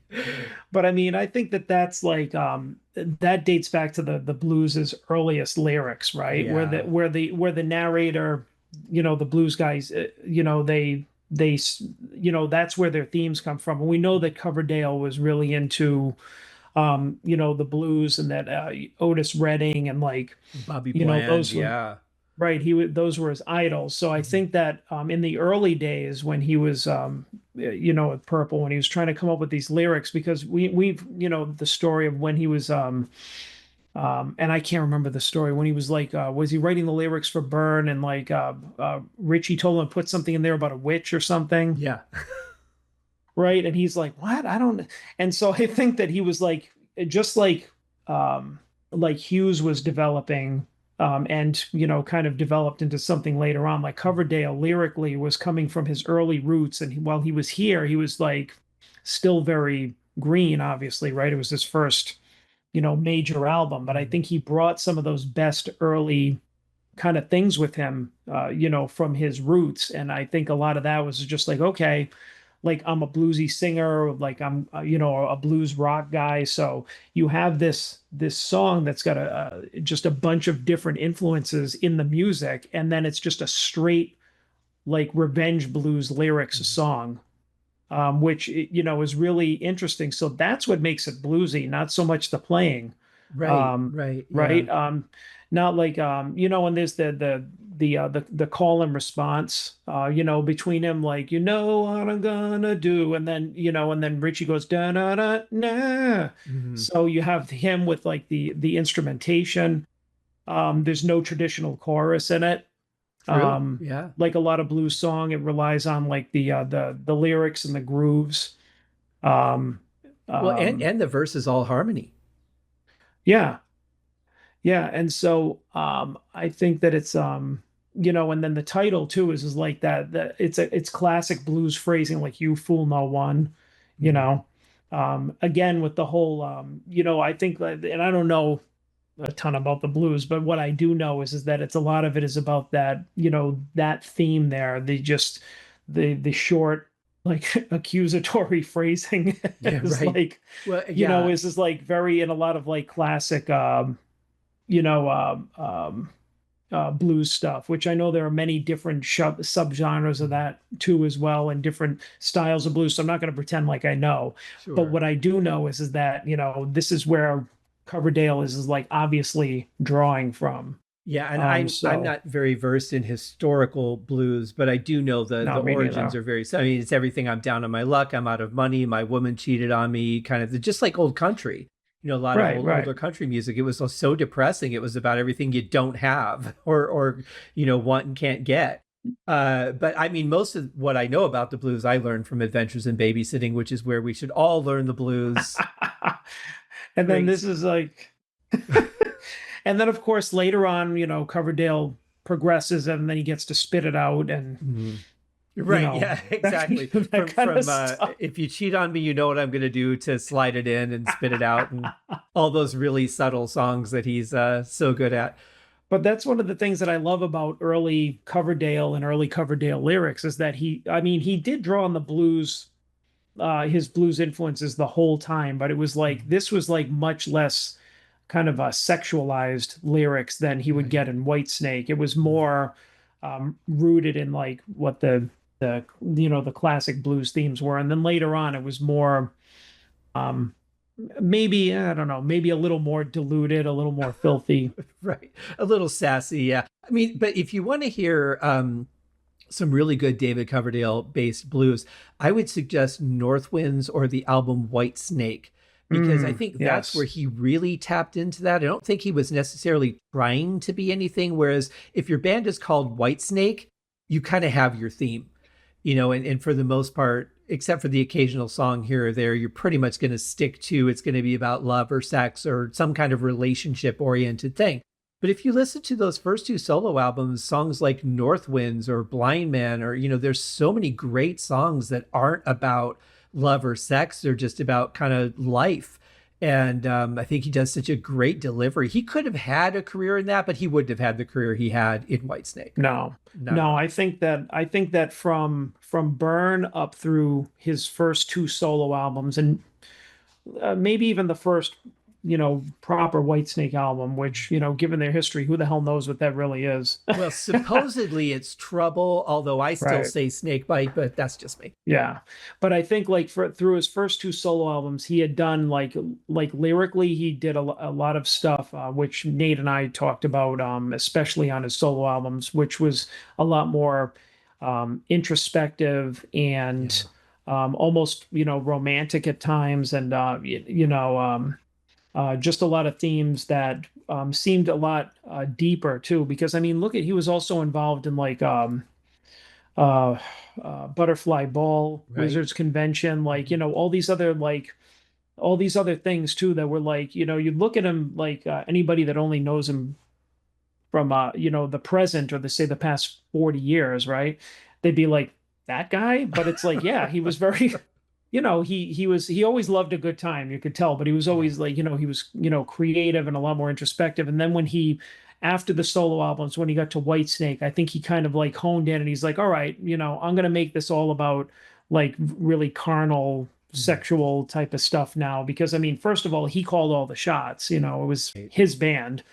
But I mean, I think that that's like that dates back to the blues's earliest lyrics, right? Where the Yeah. where the where the narrator, the blues guys, they that's where their themes come from. And we know that Coverdale was really into the blues and that Otis Redding and like, Bobby Bland, those were yeah. right. Those were his idols. So I Mhm. think that in the early days when he was at Purple, when he was trying to come up with these lyrics, because we've the story of when he was and I can't remember the story when he was like was he writing the lyrics for Burn and like Richie told him to put something in there about a witch or something, Yeah. right? And he's like, what? I don't. And so I think that he was just like Hughes was developing, and kind of developed into something later on. Like Coverdale lyrically was coming from his early roots, and while he was here, he was like still very green, obviously, right? It was his first, major album, but I Mhm. think he brought some of those best early kind of things with him, from his roots. And I think a lot of that was just like, okay, like I'm a bluesy singer, like I'm, a blues rock guy. So you have this song that's got just a bunch of different influences in the music, and then it's just a straight like revenge blues lyrics Mhm. song, which is really interesting. So that's what makes it bluesy, not so much the playing, Right, um, right, yeah. right? Not like when there's the call and response, between him, like what I'm gonna do, and then Richie goes da da da na. Mhm. So you have him with like the instrumentation. There's no traditional chorus in it. True, Um, yeah. like a lot of blues song, it relies on like the lyrics and the grooves. Um, Well, and um, and the verse is all harmony. yeah, yeah, and so I think that it's and then the title too is like that it's classic blues phrasing, like "You fool no one," you Mhm. know. Again with the whole I think that, and I don't know a ton about the blues, but what I do know is that it's a lot of it is about that, that theme there. The short, like accusatory phrasing Yeah, is right. like, Well, yeah. is like very in a lot of like classic you know, blues stuff, which I know there are many different subgenres of Mhm. that too as well, and different styles of blues. So I'm not going to pretend like I know, but Sure. what I do know is that this is where Coverdale is like obviously drawing from. Yeah, and I'm So not very versed in historical blues, but I do know the no, me origins neither. are very. So I mean, it's everything. I'm down on my luck. I'm out of money. My woman cheated on me. Kind of just like old country. A lot of Right, right. older country music. It was so depressing. It was about everything you don't have or want and can't get. But I mean, most of what I know about the blues, I learned from Adventures in Babysitting, which is where we should all learn the blues. And then Great. this is like, and then of course later on, Coverdale progresses and then he gets to spit it out and Mhm. you Right. know Yeah, that, exactly. that From kind of from stuff. if you cheat on me, you know what I'm going to do to slide it in and spit it out and all those really subtle songs that he's so good at. But that's one of the things that I love about early Coverdale and early Coverdale lyrics is that I mean, he did draw on the blues, his blues influences the whole time, but it was like, Mhm. this was like much less kind of a sexualized lyrics than he would Right. get in Whitesnake. It was Mhm. more rooted in like what the classic blues themes were. And then later on, it was more, um, maybe, I don't know, maybe a little more diluted, a little more filthy. Right. A little sassy, yeah. I mean, but if you want to hear some really good David Coverdale based blues, I would suggest North Winds or the album White Snake, because I think that's where Yes. he really tapped into that. I don't think he was necessarily trying to be anything. Whereas if your band is called White Snake, you kind of have your theme, and for the most part, except for the occasional song here or there, you're pretty much going to stick to it's going to be about love or sex or some kind of relationship oriented thing. But if you listen to those first two solo albums, songs like North Winds or Blind Man, or, there's so many great songs that aren't about love or sex. They're just about kind of life. And I think he does such a great delivery. He could have had a career in that, but he wouldn't have had the career he had in Whitesnake. No, Not at no, all. I think that from Burn up through his first two solo albums, and maybe even the first, proper Whitesnake album, which, given their history, who the hell knows what that really is? Well, supposedly it's Trouble, although I still Right. say Snakebite, but that's just me. Yeah. But I think like through his first two solo albums, he had done like lyrically, he did a lot of stuff, which Nate and I talked about, especially on his solo albums, which was a lot more introspective and Yeah. almost, romantic at times, and just a lot of themes that seemed a lot deeper too. Because I mean, look at he was also involved in like uh, Butterfly Ball, Right. Wizards Convention, like Mhm. all these other things too that were like, you look at him like anybody that only knows him from the present, or say the past 40 years, right? They'd be like, that guy, but it's like, yeah, he was very he always loved a good time, you could tell, but he was Yeah. always like, he was, creative and a lot more introspective. And then after the solo albums, when he got to Whitesnake, I think he kind of like honed in and he's like, all right, I'm gonna make this all about like really carnal, Mhm. sexual type of stuff now. Because I mean, first of all, he called all the shots, it was his band.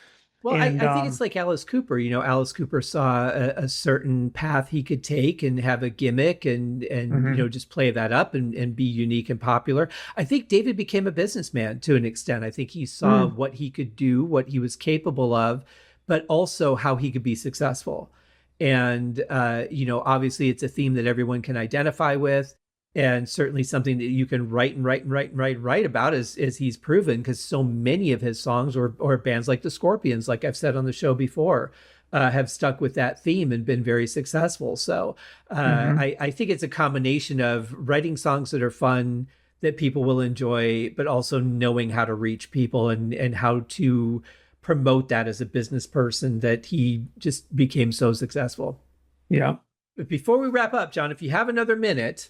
Well, And I think it's like Alice Cooper. Alice Cooper saw a certain path he could take and have a gimmick and mhm, just play that up and be unique and popular. I think David became a businessman to an extent. I think he saw mm, what he could do, what he was capable of, but also how he could be successful. And obviously it's a theme that everyone can identify with, and certainly something that you can write and write and write and write and write about, as he's proven, because so many of his songs, or bands like the Scorpions, like I've said on the show before, have stuck with that theme and been very successful. So mhm. I think it's a combination of writing songs that are fun, that people will enjoy, but also knowing how to reach people and how to promote that as a business person, that he just became so successful. Yeah. But before we wrap up, John, if you have another minute,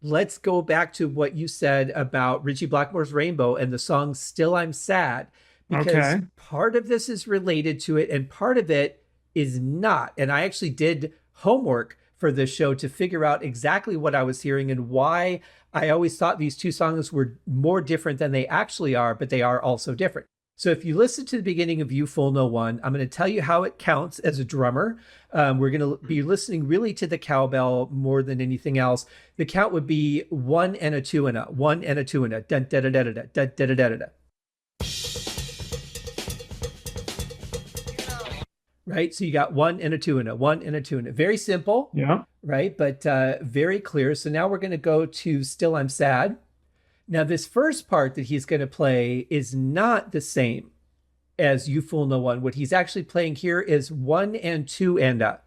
let's go back to what you said about Richie Blackmore's Rainbow and the song Still I'm Sad, because Okay. part of this is related to it and part of it is not. And I actually did homework for this show to figure out exactly what I was hearing and why I always thought these two songs were more different than they actually are, but they are also different. So if you listen to the beginning of You Fool No One, I'm going to tell you how it counts as a drummer. We're going to be listening really to the cowbell more than anything else. The count would be one and a two and a one and a two and a dun da da da da da da da da da da. Right. So you got one and a two and a one and a two and a. Very simple, Yeah. right? But very clear. So now we're going to go to Still I'm Sad. Now this first part that he's going to play is not the same as You Fool No One. What he's actually playing here is one and two and a.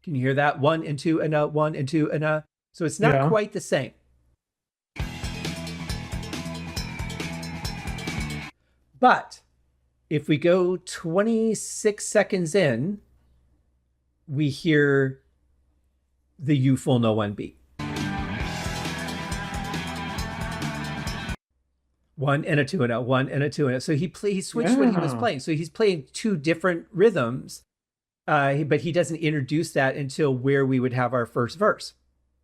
Can you hear that? One and two and a, one and two and a. So it's not Yeah. quite the same. But if we go 26 seconds in, we hear the You Fool No One beat. One and a two and a, one and a two and a. So he switched what he was Yeah. playing. So he's playing two different rhythms, but he doesn't introduce that until where we would have our first verse.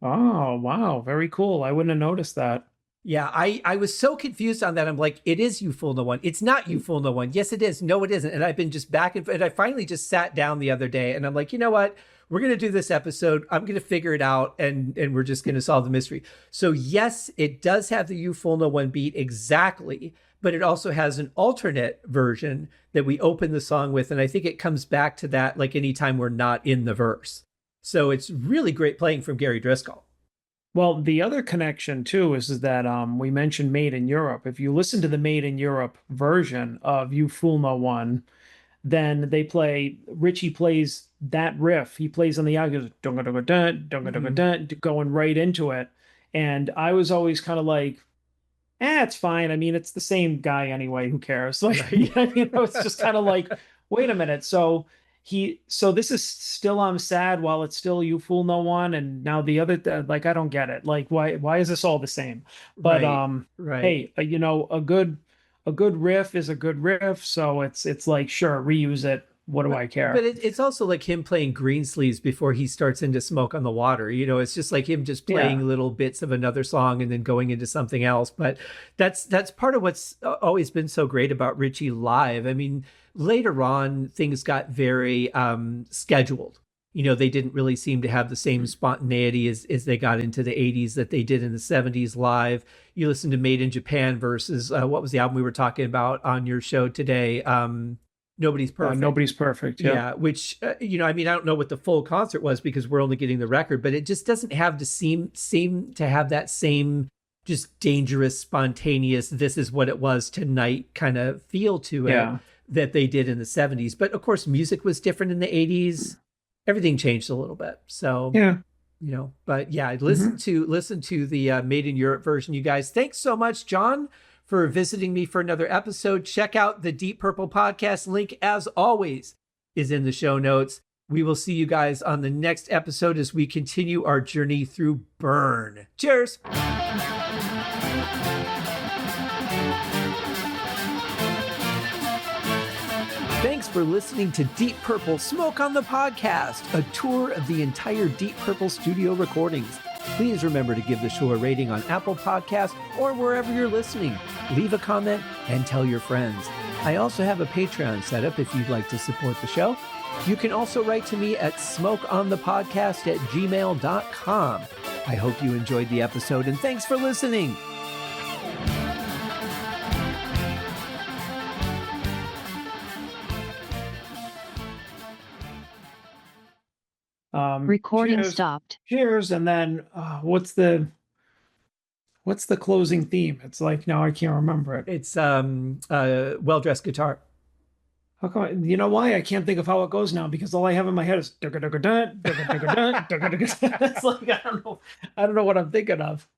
Oh, wow. Very cool. I wouldn't have noticed that. Yeah, I was so confused on that. I'm like, it is You Fool No One. It's not You Fool No One. Yes, it is. No, it isn't. And I've been just back and I finally just sat down the other day and I'm like, you know what? We're gonna do this episode. I'm gonna figure it out and we're just gonna solve the mystery. So yes, it does have the You Fool No One beat exactly, but it also has an alternate version that we open the song with, and I think it comes back to that like anytime we're not in the verse. So it's really great playing from Gary Driscoll. Well, the other connection too is that we mentioned Made in Europe. If you listen to the Made in Europe version of You Fool No One, then Richie plays that riff. He plays on the out, goes dunga dunga dun, dunga dunga Mhm. dun, going right into it. And I was always kind of like, it's fine. I mean, it's the same guy anyway. Who cares? Like, Right. it's just kind of like, wait a minute. So this is still I'm sad while it's still You Fool No One, and now the other like I don't get it. Like, why is this all the same? But Right. Right. hey, a good riff is a good riff. So it's like sure, reuse it. What do But I care? it's also like him playing Greensleeves before he starts into Smoke on the Water. It's just like him just Yeah, playing little bits of another song and then going into something else. But that's part of what's always been so great about Richie live. I mean, later on things got very scheduled. They didn't really seem to have the same spontaneity as they got into the 80s that they did in the 70s live. You listen to Made in Japan versus what was the album we were talking about on your show today? Nobody's Perfect. nobody's perfect. Yep. Yeah, which I mean, I don't know what the full concert was because we're only getting the record, but it just doesn't have to seem to have that same just dangerous, spontaneous, this is what it was tonight kind of feel to it Yeah. that they did in the 70s. But of course, music was different in the 80s. Everything changed a little bit. So, Yeah. but yeah, Hmm. listen to the Made in Europe version, you guys. Thanks so much, John, for visiting me for another episode. Check out the Deep Purple podcast. Link, as always, is in the show notes. We will see you guys on the next episode as we continue our journey through Burn. Cheers. Thanks for listening to Deep Purple Smoke on the Podcast, a tour of the entire Deep Purple studio recordings. Please remember to give the show a rating on Apple Podcasts or wherever you're listening. Leave a comment and tell your friends. I also have a Patreon set up if you'd like to support the show. You can also write to me at smokeonthepodcast@gmail.com. I hope you enjoyed the episode, and thanks for listening. Recording Cheers. stopped. Cheers, and then what's the closing theme? It's like now I can't remember it. It's well-dressed guitar. How come? You know why? I can't think of how it goes now because all I have in my head is dun dun dun dun dun dun dun dun dun. It's like I don't know what I'm thinking of.